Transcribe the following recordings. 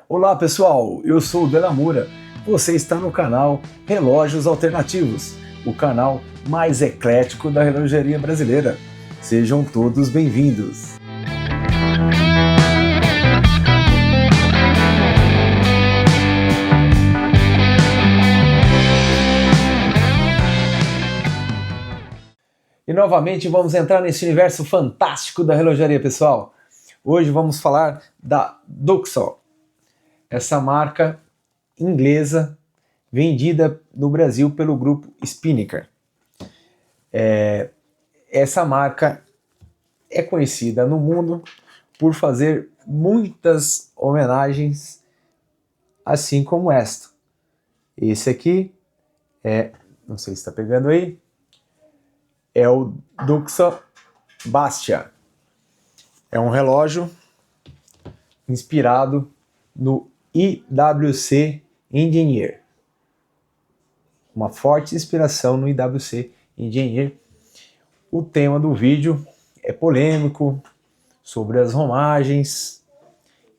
Olá pessoal, eu sou o Delamura. Você está no canal Relógios Alternativos, o canal mais eclético da relojaria brasileira. Sejam todos bem-vindos. E novamente vamos entrar nesse universo fantástico da relojaria, pessoal. Hoje vamos falar da Duxel, essa marca inglesa vendida no Brasil pelo grupo Spinnaker. Essa marca é conhecida no mundo por fazer muitas homenagens, assim como esta. Esse aqui não sei se está pegando aí, é o Duxel Bastia. É um relógio inspirado no IWC Engineer. Uma forte inspiração no IWC Engineer. O tema do vídeo é polêmico, sobre as romagens.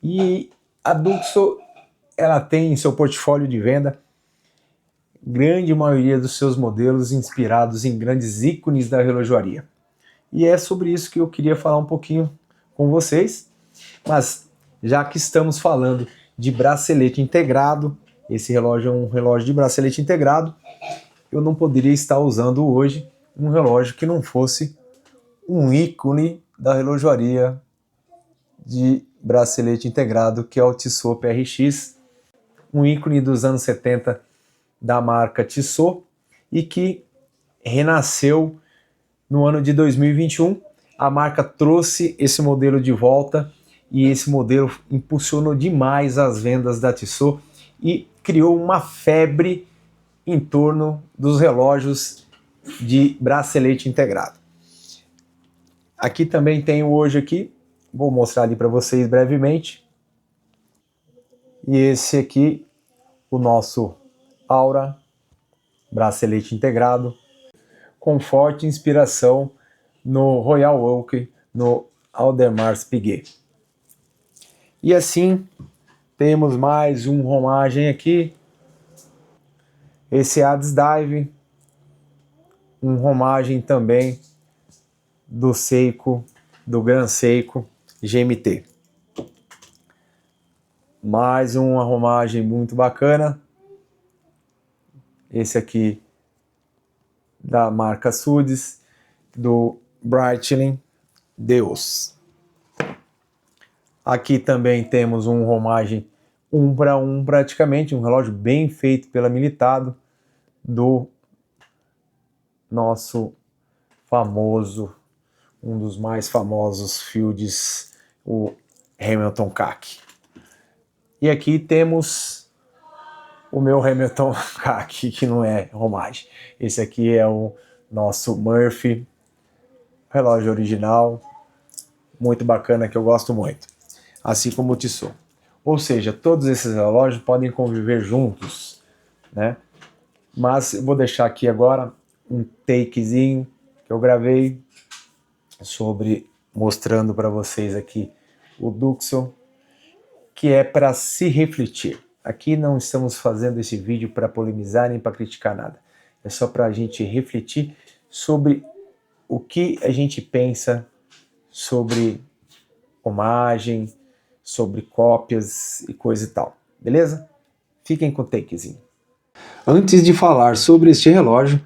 E a Duxel, ela tem em seu portfólio de venda grande maioria dos seus modelos inspirados em grandes ícones da relojoaria. E é sobre isso que eu queria falar um pouquinho com vocês. Mas já que estamos falando de bracelete integrado, esse relógio é um relógio de bracelete integrado, eu não poderia estar usando hoje um relógio que não fosse um ícone da relojoaria de bracelete integrado, que é o Tissot PRX, um ícone dos anos 70 da marca Tissot e que renasceu no ano de 2021. A marca trouxe esse modelo de volta e esse modelo impulsionou demais as vendas da Tissot e criou uma febre em torno dos relógios de bracelete integrado. Aqui também tenho hoje aqui, vou mostrar ali para vocês brevemente. E esse aqui, o nosso Aura bracelete integrado, com forte inspiração no Royal Oak, no Audemars Piguet. E assim, temos mais uma homagem aqui. Esse Adis Dive, uma homagem também do Seiko, do Gran Seiko GMT. Mais uma homagem muito bacana. Esse aqui da marca Sudis, do Breitling Deus. Aqui também temos uma homagem 1 para 1 praticamente, um relógio bem feito pela Militado, do nosso famoso, um dos mais famosos fields, o Hamilton CAC. E aqui temos o meu Hamilton CAC, que não é homagem. Esse aqui é o nosso Murphy, relógio original, muito bacana, que eu gosto muito. Assim como o Tissot. Ou seja, todos esses relógios podem conviver juntos, né? Mas eu vou deixar aqui agora um takezinho que eu gravei sobre, mostrando para vocês aqui o Duxel, que é para se refletir. Aqui não estamos fazendo esse vídeo para polemizar nem para criticar nada. É só para a gente refletir sobre o que a gente pensa sobre homagem, sobre cópias e coisa e tal. Beleza? Fiquem com o takezinho. Antes de falar sobre este relógio,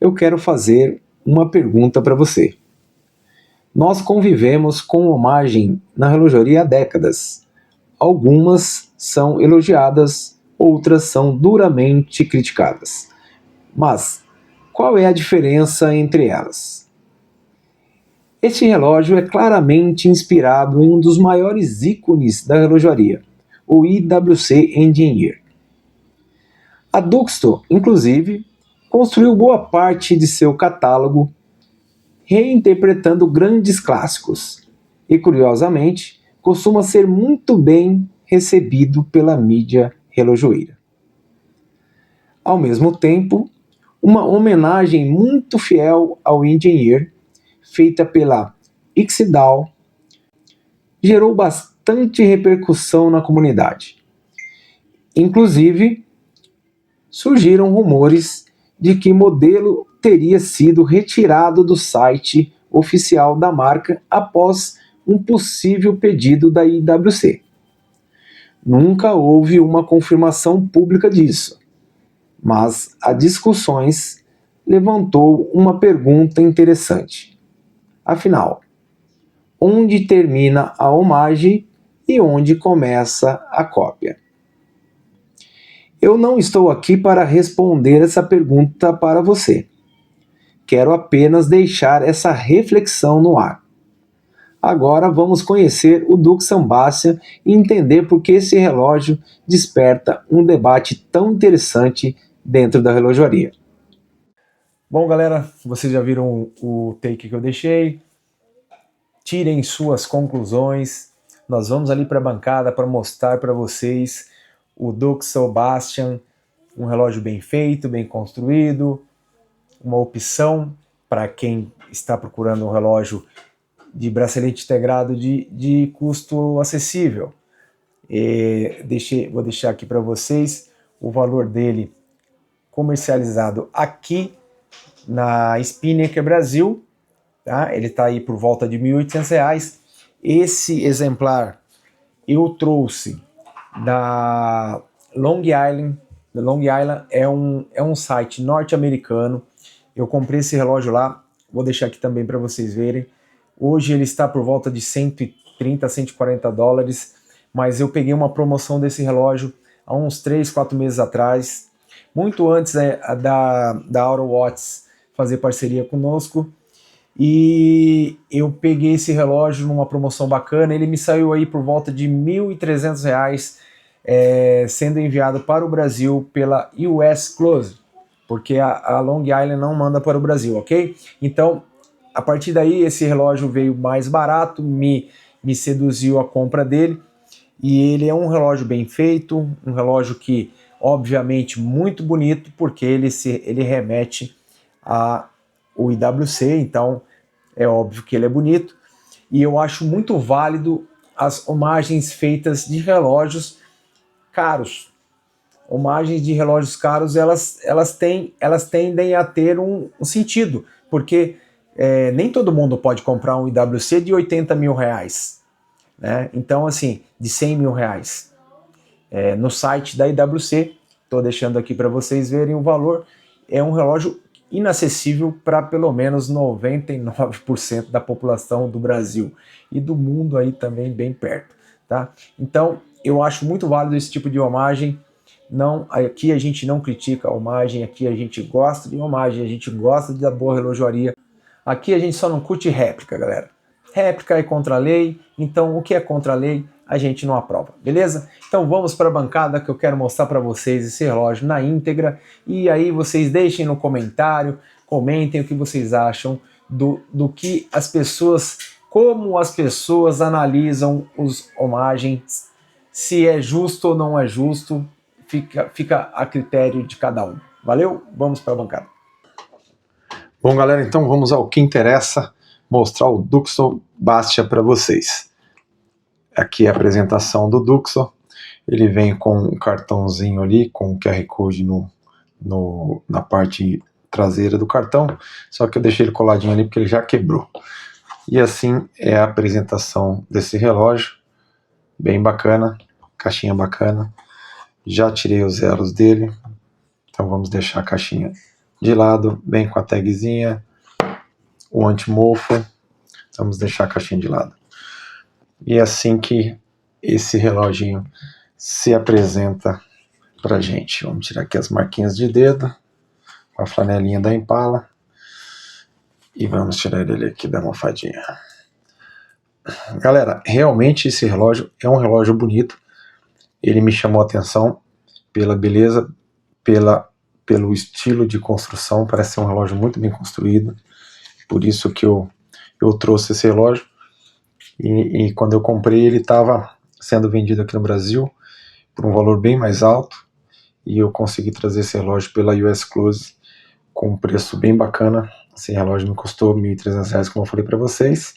eu quero fazer uma pergunta para você. Nós convivemos com homagem na relojoaria há décadas. Algumas são elogiadas, outras são duramente criticadas. Mas qual é a diferença entre elas? Este relógio é claramente inspirado em um dos maiores ícones da relojoaria, o IWC Engineer. A Duxel, inclusive, construiu boa parte de seu catálogo reinterpretando grandes clássicos e, curiosamente, costuma ser muito bem recebido pela mídia relojoeira. Ao mesmo tempo, uma homenagem muito fiel ao Engineer, feita pela Ixedal, gerou bastante repercussão na comunidade. Inclusive, surgiram rumores de que o modelo teria sido retirado do site oficial da marca após um possível pedido da IWC. Nunca houve uma confirmação pública disso, mas as discussões levantou uma pergunta interessante. Afinal, onde termina a homagem e onde começa a cópia? Eu não estou aqui para responder essa pergunta para você. Quero apenas deixar essa reflexão no ar. Agora vamos conhecer o Duque Sebastian e entender por que esse relógio desperta um debate tão interessante dentro da relojoaria. Bom, galera, vocês já viram o take que eu deixei. Tirem suas conclusões. Nós vamos ali para a bancada para mostrar para vocês o Duque Sebastian, um relógio bem feito, bem construído, uma opção para quem está procurando um relógio de bracelete integrado de custo acessível. Vou deixar aqui para vocês o valor dele comercializado aqui na Spinnaker Brasil, tá? Ele está aí por volta de R$ 1.800. Esse exemplar eu trouxe da Long Island. Long Island é um site norte-americano. Eu comprei esse relógio lá, vou deixar aqui também para vocês verem. Hoje ele está por volta de 130, 140 dólares, mas eu peguei uma promoção desse relógio há uns 3, 4 meses atrás, muito antes da AutoWatts fazer parceria conosco, e eu peguei esse relógio numa promoção bacana. Ele me saiu aí por volta de R$ 1.300, sendo enviado para o Brasil pela US Close, porque a Long Island não manda para o Brasil, ok? Então, a partir daí, esse relógio veio mais barato, me seduziu a compra dele, e ele é um relógio bem feito, um relógio que, obviamente, muito bonito, porque ele remete ao IWC, então é óbvio que ele é bonito, e eu acho muito válido as homagens feitas de relógios caros. Homagens de relógios caros, elas tendem a ter um sentido, porque nem todo mundo pode comprar um IWC de 80 mil reais, né? Então, assim, de 100 mil reais. No site da IWC, estou deixando aqui para vocês verem o valor, é um relógio inacessível para pelo menos 99% da população do Brasil e do mundo aí também bem perto, tá? Então, eu acho muito válido esse tipo de homagem. Não, aqui a gente não critica a homagem, aqui a gente gosta de homagem, a gente gosta da boa relojoaria. Aqui a gente só não curte réplica, galera. Réplica é contra a lei, então o que é contra a lei a gente não aprova, beleza? Então vamos para a bancada que eu quero mostrar para vocês esse relógio na íntegra, e aí vocês deixem no comentário, comentem o que vocês acham do que as pessoas, como as pessoas analisam os homagens, se é justo ou não é justo, fica a critério de cada um. Valeu? Vamos para a bancada. Bom, galera, então vamos ao que interessa, mostrar o Duque Sebastian para vocês. Aqui é a apresentação do Duque. Ele vem com um cartãozinho ali, com o QR Code na parte traseira do cartão, só que eu deixei ele coladinho ali porque ele já quebrou. E assim é a apresentação desse relógio, bem bacana, caixinha bacana. Já tirei os elos dele, então vamos deixar a caixinha de lado, bem com a tagzinha, o anti-mofo, vamos deixar a caixinha de lado. E é assim que esse reloginho se apresenta pra gente. Vamos tirar aqui as marquinhas de dedo, com a flanelinha da Impala, e vamos tirar ele aqui da almofadinha. Galera, realmente esse relógio é um relógio bonito, ele me chamou a atenção pela beleza, pelo estilo de construção, parece ser um relógio muito bem construído, por isso que eu trouxe esse relógio, e quando eu comprei ele estava sendo vendido aqui no Brasil por um valor bem mais alto, e eu consegui trazer esse relógio pela US Close com um preço bem bacana. Esse relógio me custou R$ 1.300, como eu falei para vocês,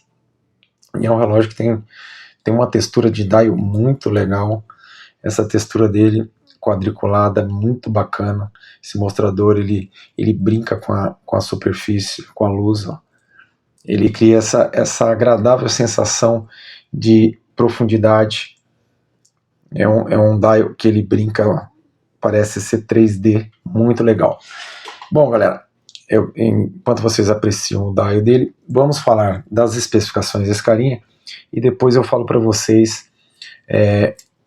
e é um relógio que tem uma textura de dial muito legal. Essa textura dele, quadriculada, muito bacana. Esse mostrador, ele brinca com a superfície, com a luz, ó. Ele cria essa agradável sensação de profundidade. É um dial que ele brinca, ó, parece ser 3D, muito legal. Bom, galera, enquanto vocês apreciam o dial dele, vamos falar das especificações desse carinha, e depois eu falo para vocês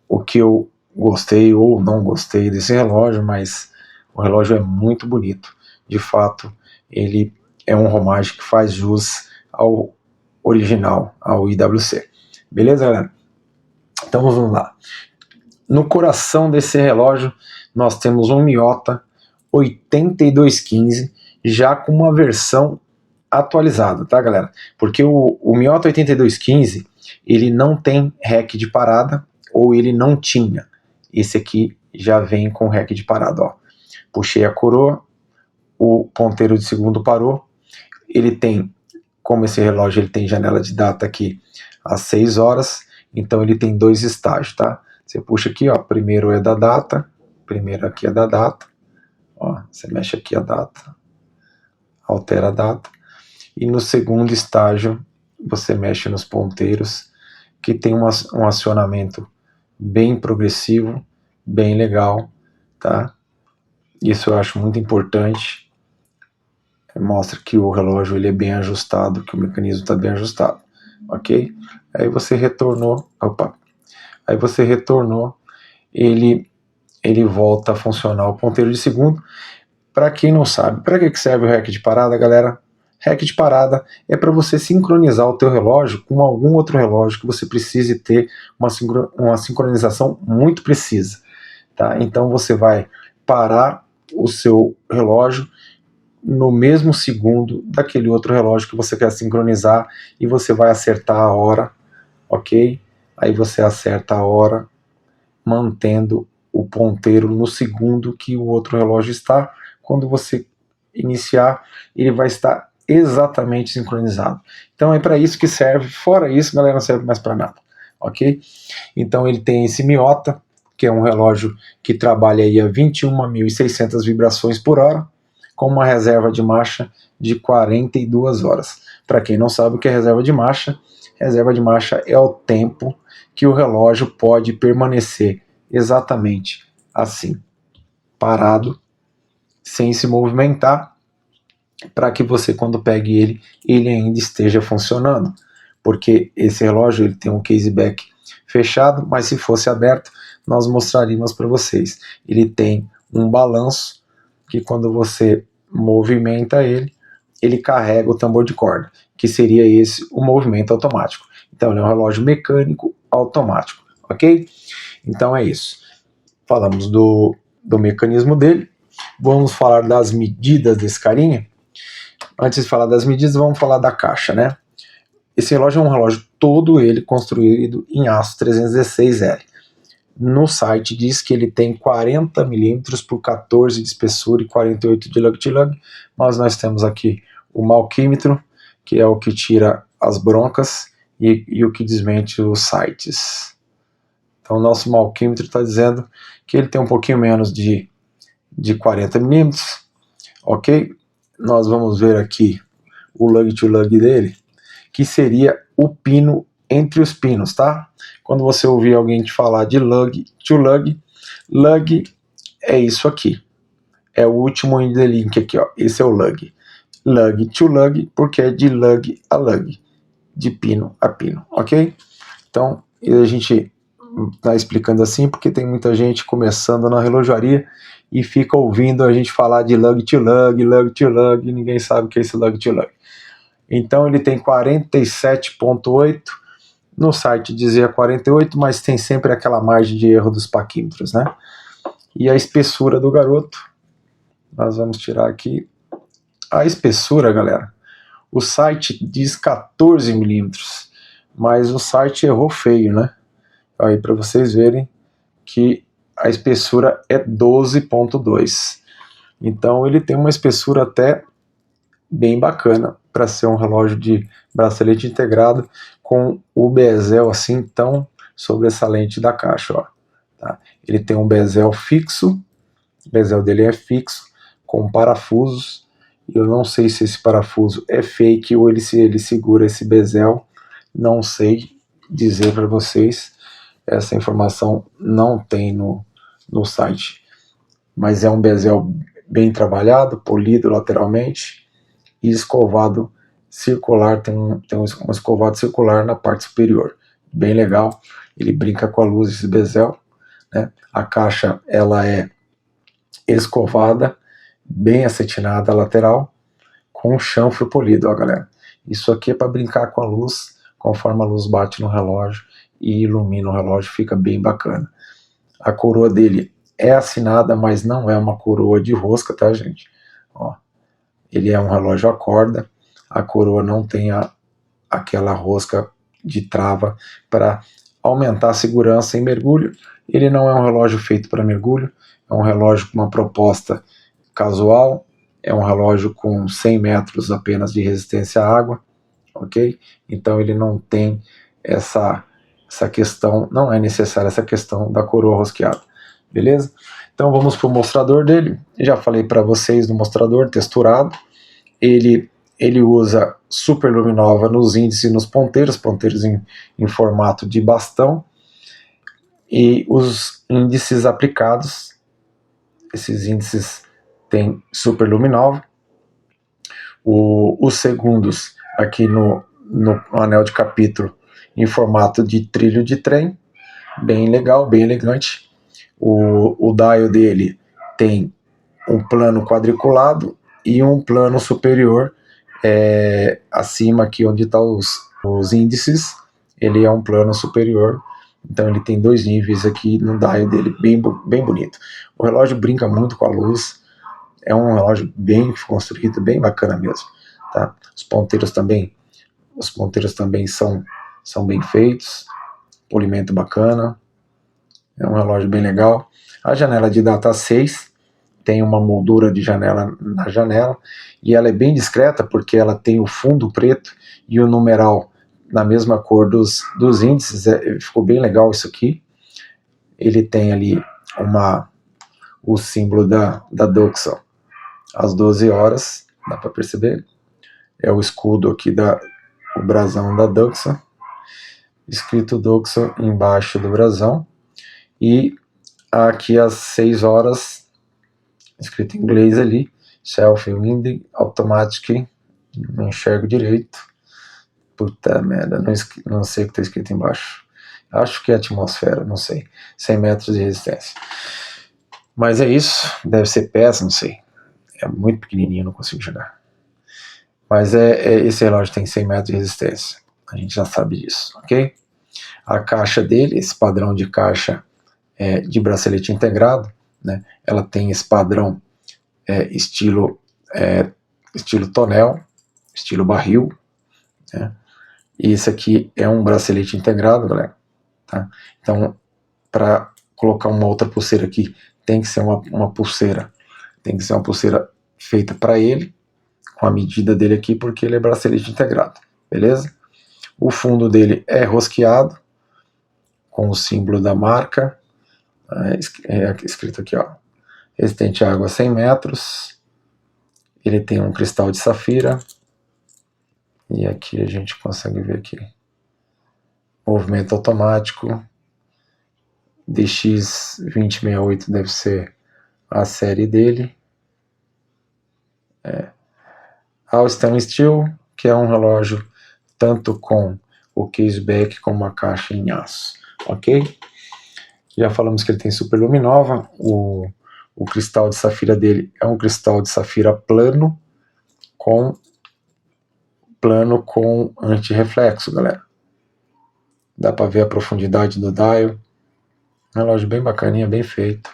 o que eu gostei ou não gostei desse relógio, mas o relógio é muito bonito. De fato, ele é um Romage que faz jus ao original, ao IWC. Beleza, galera? Então vamos lá. No coração desse relógio, nós temos um Miyota 8215, já com uma versão atualizada, tá, galera? Porque o Miyota 8215, ele não tem REC de parada, ou ele não tinha. Esse aqui já vem com REC de parada, ó. Puxei a coroa, o ponteiro de segundo parou. Ele tem, como esse relógio ele tem janela de data aqui às 6 horas, então ele tem 2 estágios, tá? Você puxa aqui, ó, primeiro é da data, primeiro aqui é da data, ó, você mexe aqui a data, altera a data, e no segundo estágio você mexe nos ponteiros, que tem um acionamento bem progressivo, bem legal, tá? Isso eu acho muito importante. Mostra que o relógio ele é bem ajustado, que o mecanismo está bem ajustado, ok? Aí você retornou, ele volta a funcionar o ponteiro de segundo. Para quem não sabe, para que serve o REC de parada, galera? REC de parada é para você sincronizar o teu relógio com algum outro relógio que você precise ter uma sincronização muito precisa, tá? Então você vai parar o seu relógio no mesmo segundo daquele outro relógio que você quer sincronizar e você vai acertar a hora, ok? Aí você acerta a hora mantendo o ponteiro no segundo que o outro relógio está. Quando você iniciar, ele vai estar exatamente sincronizado. Então é para isso que serve. Fora isso, galera, não serve mais para nada, ok? Então ele tem esse Miyota, que é um relógio que trabalha aí a 21.600 vibrações por hora, com uma reserva de marcha de 42 horas. Para quem não sabe o que é reserva de marcha é o tempo que o relógio pode permanecer exatamente assim, parado, sem se movimentar, para que você, quando pegue ele ainda esteja funcionando. Porque esse relógio ele tem um caseback fechado, mas se fosse aberto, nós mostraríamos para vocês. Ele tem um balanço que quando você movimenta ele carrega o tambor de corda, que seria esse o movimento automático. Então ele é um relógio mecânico automático, ok? Então é isso. Falamos do mecanismo dele. Vamos falar das medidas desse carinha. Antes de falar das medidas, vamos falar da caixa, né? Esse relógio é um relógio todo ele construído em aço 316L. No site diz que ele tem 40 milímetros por 14 de espessura e 48 de lug-to-lug, mas nós temos aqui o malquímetro, que é o que tira as broncas e o que desmente os sites. Então o nosso malquímetro está dizendo que ele tem um pouquinho menos de 40 milímetros, ok? Nós vamos ver aqui o lug-to-lug dele, que seria o pino entre os pinos, tá? Quando você ouvir alguém te falar de lug-to-lug, lug é isso aqui. É o último in the link aqui, ó. Esse é o lug. Lug-to-lug, porque é de lug a lug, de pino a pino, ok? Então, a gente está explicando assim porque tem muita gente começando na relojaria e fica ouvindo a gente falar de lug-to-lug, lug-to-lug, e ninguém sabe o que é esse lug-to-lug. Então ele tem 47.8, no site dizia 48, mas tem sempre aquela margem de erro dos paquímetros, né? E a espessura do garoto, nós vamos tirar aqui. A espessura, galera, o site diz 14 milímetros, mas o site errou feio, né? Aí para vocês verem que a espessura é 12.2. Então ele tem uma espessura até bem bacana para ser um relógio de bracelete integrado com o bezel assim tão sobressalente da caixa, ó. tá? Ele tem um bezel fixo, o bezel dele é fixo, com parafusos. Eu não sei se esse parafuso é fake ou ele segura esse bezel, não sei dizer para vocês, essa informação não tem no site, mas é um bezel bem trabalhado, polido lateralmente e escovado circular, tem um escovado circular na parte superior, bem legal. Ele brinca com a luz, esse bezel, né? A caixa ela é escovada, bem acetinada lateral, com chanfro polido, ó galera. Isso aqui é para brincar com a luz, conforme a luz bate no relógio e ilumina o relógio, fica bem bacana. A coroa dele é assinada, mas não é uma coroa de rosca, tá, gente? Ó, ele é um relógio a corda, a coroa não tem aquela rosca de trava para aumentar a segurança em mergulho. Ele não é um relógio feito para mergulho, é um relógio com uma proposta casual, é um relógio com 100 metros apenas de resistência à água, ok? Então ele não tem essa questão, não é necessária essa questão da coroa rosqueada, beleza? Então vamos para o mostrador dele. Já falei para vocês do mostrador texturado. Ele usa superluminova nos índices e nos ponteiros em formato de bastão, e os índices aplicados, esses índices têm superluminova. Os segundos aqui no anel de capítulo em formato de trilho de trem, bem legal, bem elegante. O dial dele tem um plano quadriculado e um plano superior, acima aqui onde estão os índices, ele é um plano superior, então ele tem 2 níveis aqui no dial dele, bem bonito. O relógio brinca muito com a luz, é um relógio bem construído, bem bacana mesmo, tá? Os ponteiros também são bem feitos, polimento bacana, é um relógio bem legal. A janela de data 6 tem uma moldura de janela na janela, e ela é bem discreta porque ela tem o fundo preto e o numeral na mesma cor dos índices, ficou bem legal isso aqui. Ele tem ali o símbolo da Doxa às 12 horas, dá para perceber, é o escudo aqui, o brasão da Doxa, escrito Doxa embaixo do brasão, e aqui às 6 horas, escrito em inglês ali, Self-Winding Automatic, não enxergo direito, puta merda, não sei o que está escrito embaixo, acho que é atmosfera, não sei, 100 metros de resistência, mas é isso, deve ser peça, não sei, é muito pequenininho, não consigo chegar, mas esse relógio tem 100 metros de resistência, a gente já sabe disso, ok? A caixa dele, esse padrão de caixa de bracelete integrado, né, ela tem esse padrão estilo tonel, estilo barril, né? E esse aqui é um bracelete integrado, galera, tá? Então, para colocar uma outra pulseira aqui, tem que ser uma pulseira feita para ele, com a medida dele aqui, porque ele é bracelete integrado, beleza? O fundo dele é rosqueado, com o símbolo da marca, escrito aqui, ó, resistente à água 100 metros, ele tem um cristal de safira, e aqui a gente consegue ver aqui, movimento automático, DX2068 deve ser a série dele, All Stainless Steel, que é um relógio tanto com o caseback como a caixa em aço, ok? Já falamos que ele tem superluminova, o cristal de safira dele é um cristal de safira plano com antirreflexo, galera. Dá para ver a profundidade do dial. Um relógio bem bacaninha, bem feito.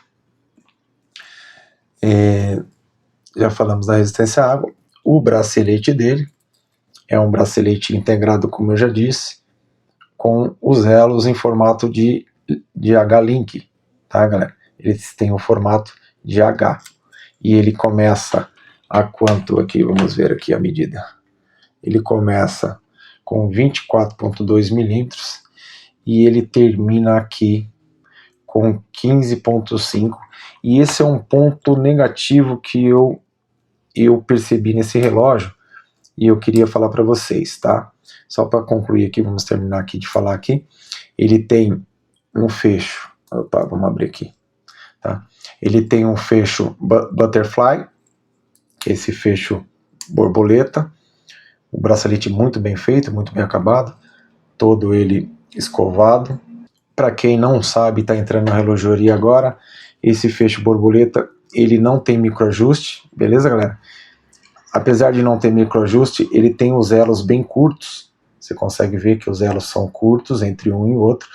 Já falamos da resistência à água. O bracelete dele é um bracelete integrado, como eu já disse, com os elos em formato de H-Link, tá, galera? Eles têm o formato de H. E ele começa a quanto aqui? Vamos ver aqui a medida. Ele começa com 24,2 milímetros e ele termina aqui com 15,5, e esse é um ponto negativo que eu percebi nesse relógio, e eu queria falar para vocês, tá? Só para concluir aqui, vamos terminar aqui de falar aqui. Ele tem um fecho, opa, vamos abrir aqui, tá? Ele tem um fecho butterfly, esse fecho borboleta, o bracelete muito bem feito, muito bem acabado, todo ele escovado. Para quem não sabe, está entrando na relojoaria agora, esse fecho borboleta, ele não tem microajuste, beleza, galera? Apesar de não ter microajuste, ele tem os elos bem curtos, você consegue ver que os elos são curtos entre um e outro.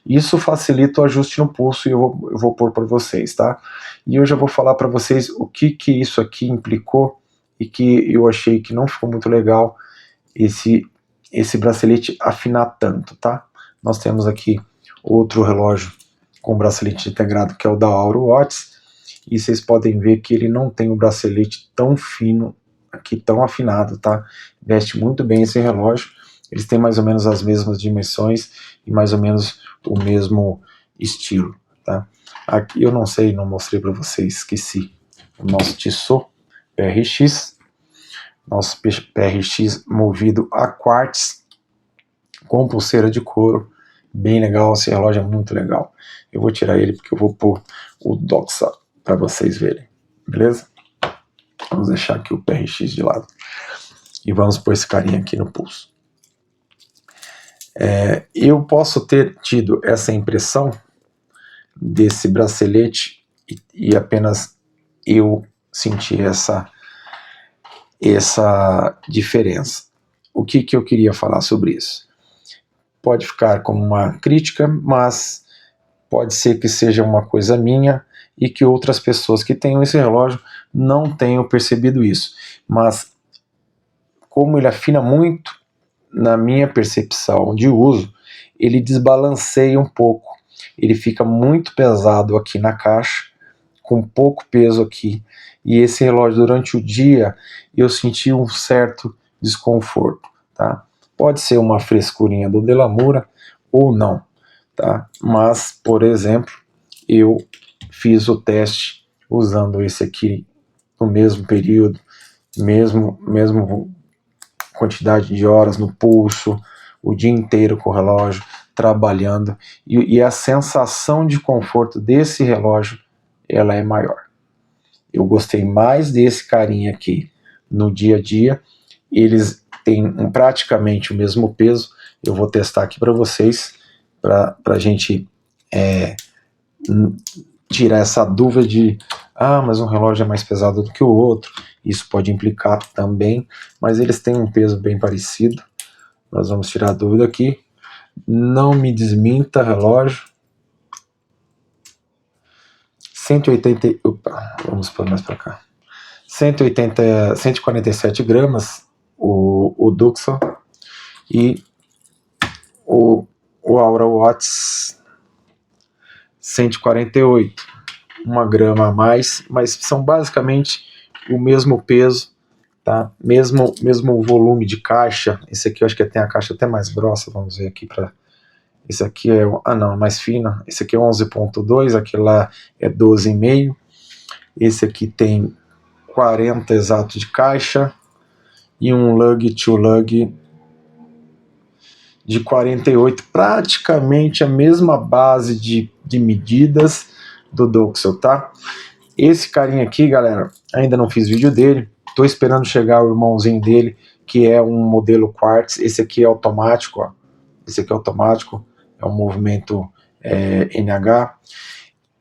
Isso facilita o ajuste no pulso e eu vou pôr para vocês, tá? E eu já vou falar para vocês o que isso aqui implicou e que eu achei que não ficou muito legal esse bracelete afinar tanto, tá? Nós temos aqui outro relógio com bracelete integrado, que é o da Auro Watts, e vocês podem ver que ele não tem o bracelete tão fino aqui, tão afinado, tá? Veste muito bem esse relógio, eles têm mais ou menos as mesmas dimensões e mais ou menos o mesmo estilo, tá? Aqui eu não sei, não mostrei para vocês, esqueci, o nosso Tissot PRX, nosso PRX movido a quartz, com pulseira de couro, bem legal, esse relógio é muito legal. Eu vou tirar ele porque eu vou pôr o Doxa para vocês verem, beleza? Vamos deixar aqui o PRX de lado e vamos pôr esse carinha aqui no pulso. Eu posso ter tido essa impressão desse bracelete e apenas eu senti essa diferença. O que eu queria falar sobre isso? Pode ficar como uma crítica, mas pode ser que seja uma coisa minha e que outras pessoas que tenham esse relógio não tenham percebido isso. Mas como ele afina muito, na minha percepção de uso, ele desbalanceia um pouco. Ele fica muito pesado aqui na caixa, com pouco peso aqui. E esse relógio, durante o dia, eu senti um certo desconforto, tá? Pode ser uma frescurinha do Delamura ou não, tá? Mas, por exemplo, eu fiz o teste usando esse aqui no mesmo período, mesmo quantidade de horas no pulso, o dia inteiro com o relógio, trabalhando, e a sensação de conforto desse relógio, ela é maior. Eu gostei mais desse carinha aqui no dia a dia, eles têm praticamente o mesmo peso, eu vou testar aqui para vocês, para a gente tirar essa dúvida de mas um relógio é mais pesado do que o outro, isso pode implicar também, mas eles têm um peso bem parecido. Nós vamos tirar a dúvida aqui. Não me desminta, relógio. 180, opa, vamos pôr mais para cá. 147 gramas o Doxa e o Auro Watts 148. 1 grama a mais, mas são basicamente o mesmo peso, tá? Mesmo volume de caixa. Esse aqui eu acho que tem a caixa até mais grossa, vamos ver aqui para. Esse aqui é mais fino. Esse aqui é 11.2, aquele lá é 12,5. Esse aqui tem 40 exato de caixa e um lug to lug de 48, praticamente a mesma base de medidas do Doxa, tá? Esse carinha aqui, galera, ainda não fiz vídeo dele, tô esperando chegar o irmãozinho dele, que é um modelo quartz. Esse aqui é automático, ó. Esse aqui é automático, é um movimento NH.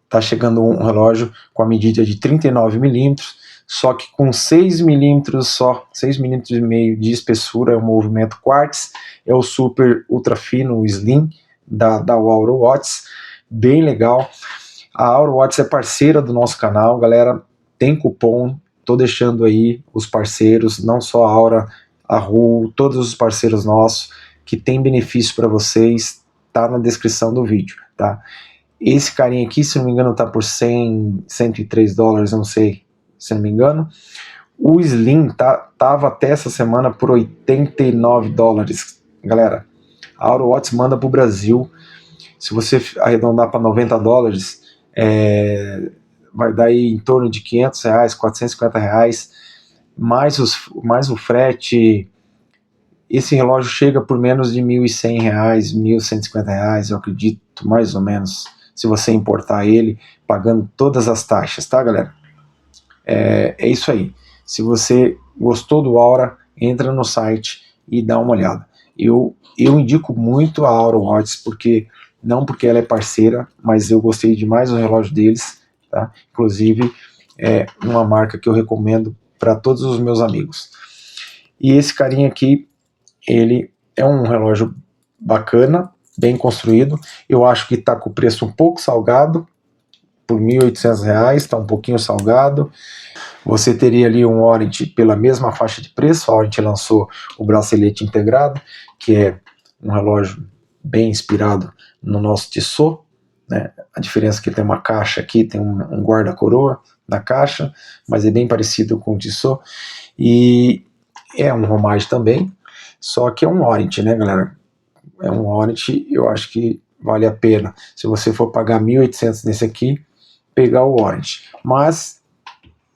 Tá chegando um relógio com a medida de 39 milímetros, só que com 6 milímetros só, 6 milímetros e meio de espessura, é um movimento quartz, é o super ultra fino, o slim da Auro Watts, bem legal. A Auro Watts é parceira do nosso canal, galera, tem cupom, tô deixando aí os parceiros, não só a Aura, a Ru, todos os parceiros nossos, que tem benefício para vocês, tá na descrição do vídeo, tá? Esse carinha aqui, se não me engano, tá por 103 dólares, não sei, se não me engano. O Slim tava até essa semana por 89 dólares, galera. A Auro Watts manda pro Brasil. se você arredondar para $90, vai dar aí em torno de R$500, R$450, mais o frete. Esse relógio chega por menos de R$1.100, R$1.150, eu acredito, mais ou menos, se você importar ele, pagando todas as taxas, tá, galera? É isso aí. Se você gostou do Aura, entra no site e dá uma olhada. Eu indico muito a Aura Watches, não porque ela é parceira, mas eu gostei demais do relógio deles, tá? Inclusive, é uma marca que eu recomendo para todos os meus amigos. E esse carinha aqui, ele é um relógio bacana, bem construído. Eu acho que está com o preço um pouco salgado, por R$1.800, está um pouquinho salgado. Você teria ali um Orient pela mesma faixa de preço. A Orient lançou o bracelete integrado, que é um relógio bem inspirado no nosso Tissot, né? A diferença é que tem uma caixa aqui, tem um guarda-coroa na caixa, mas é bem parecido com o Tissot. E é um Homage também, só que é um Orient, né, galera? É um Orient, eu acho que vale a pena. Se você for pagar R$1.800 nesse aqui, pegar o Orient. Mas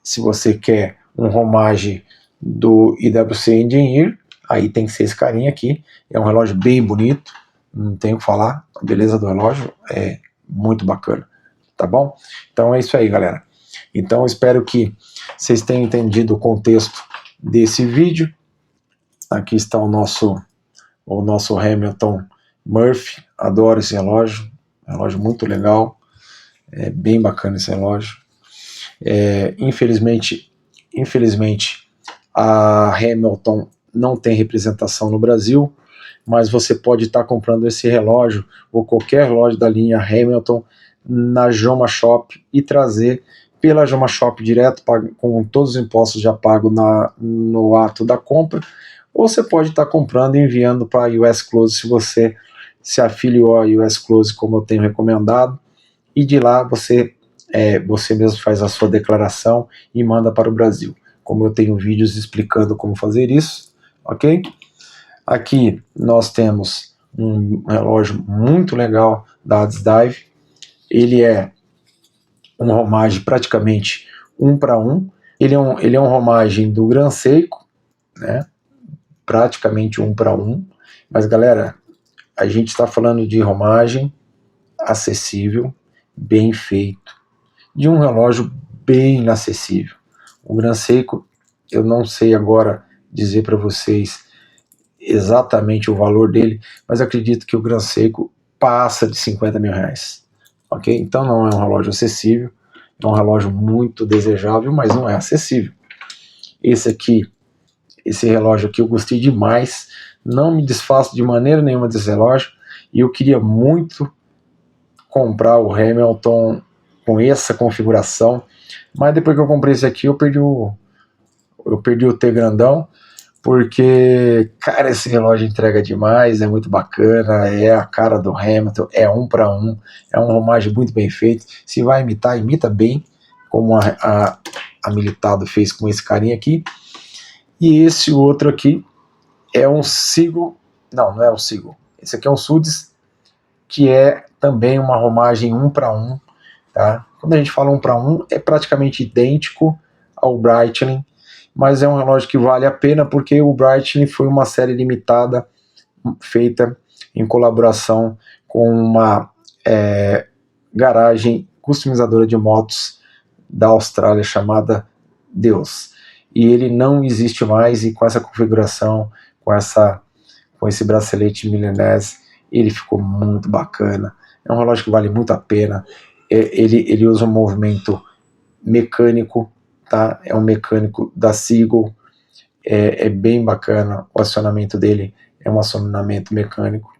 se você quer um Homage do IWC Engineer, aí tem que ser esse carinha aqui. É um relógio bem bonito, não tenho o que falar. A beleza do relógio é muito bacana, tá bom? Então é isso aí, galera. Então eu espero que vocês tenham entendido o contexto desse vídeo. Aqui está o nosso Hamilton Murphy. Adoro esse relógio muito legal, é bem bacana esse relógio. Infelizmente a Hamilton não tem representação no Brasil, mas você pode estar comprando esse relógio ou qualquer relógio da linha Hamilton na Joma Shop e trazer pela Joma Shop direto, com todos os impostos já pagos no ato da compra, ou você pode estar comprando e enviando para a US Close se você se afiliou à US Close, como eu tenho recomendado, e de lá você mesmo faz a sua declaração e manda para o Brasil. Como eu tenho vídeos explicando como fazer isso, ok? Aqui nós temos um relógio muito legal da Additive. Ele é um Homage praticamente 1:1. Ele é um Homage do Gran Seiko, né? Praticamente 1:1. Mas galera, a gente está falando de Homage acessível, bem feito, de um relógio bem inacessível. O Gran Seiko, eu não sei agora dizer para vocês exatamente o valor dele, mas acredito que o Gran Seiko passa de R$50 mil, ok? Então não é um relógio acessível, é um relógio muito desejável, mas não é acessível. Esse relógio aqui eu gostei demais, não me desfaço de maneira nenhuma desse relógio, e eu queria muito comprar o Hamilton com essa configuração, mas depois que eu comprei esse aqui eu perdi o T grandão, porque, cara, esse relógio entrega demais, é muito bacana, é a cara do Hamilton, é 1:1, é um Homage muito bem feito. Se vai imitar, imita bem, como a Militado fez com esse carinha aqui. E esse outro aqui é um Seagull, não é um Seagull, esse aqui é um Sudes, que é também uma Homage 1:1, tá? Quando a gente fala 1:1, é praticamente idêntico ao Breitling, mas é um relógio que vale a pena porque o Breitling foi uma série limitada feita em colaboração com uma garagem customizadora de motos da Austrália chamada Deus. E ele não existe mais, e com essa configuração, com esse bracelete milanese, ele ficou muito bacana. É um relógio que vale muito a pena. Ele usa um movimento mecânico, tá? É um mecânico da Seagull, é bem bacana. O acionamento dele é um acionamento mecânico.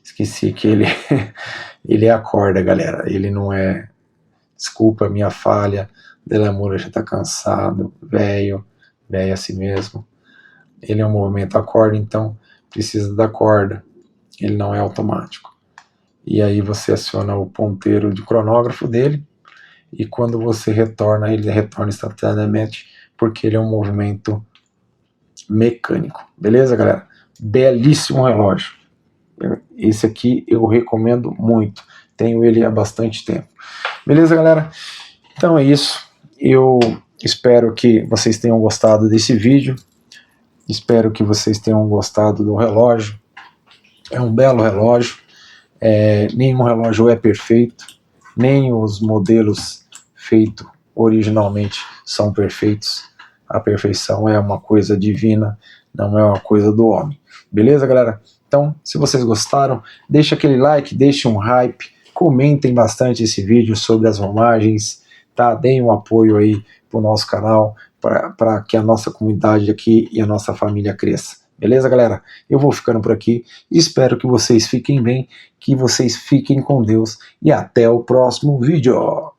Esqueci que ele é a corda, galera. Ele não é. Desculpa a minha falha. Delamura já tá cansado, velho assim mesmo. Ele é um movimento a corda, então precisa da corda. Ele não é automático. E aí você aciona o ponteiro de cronógrafo dele, e quando você retorna, ele retorna instantaneamente, porque ele é um movimento mecânico. Beleza, galera? Belíssimo relógio. Esse aqui eu recomendo muito. Tenho ele há bastante tempo. Beleza, galera? Então é isso. Eu espero que vocês tenham gostado desse vídeo. Espero que vocês tenham gostado do relógio. É um belo relógio. Nenhum relógio é perfeito. Nem os modelos feitos originalmente são perfeitos. A perfeição é uma coisa divina, não é uma coisa do homem. Beleza, galera? Então, se vocês gostaram, deixa aquele like, deixe um hype, comentem bastante esse vídeo sobre as romagens, tá? Deem um apoio aí pro nosso canal, para que a nossa comunidade aqui e a nossa família cresça. Beleza, galera? Eu vou ficando por aqui. Espero que vocês fiquem bem, que vocês fiquem com Deus e até o próximo vídeo.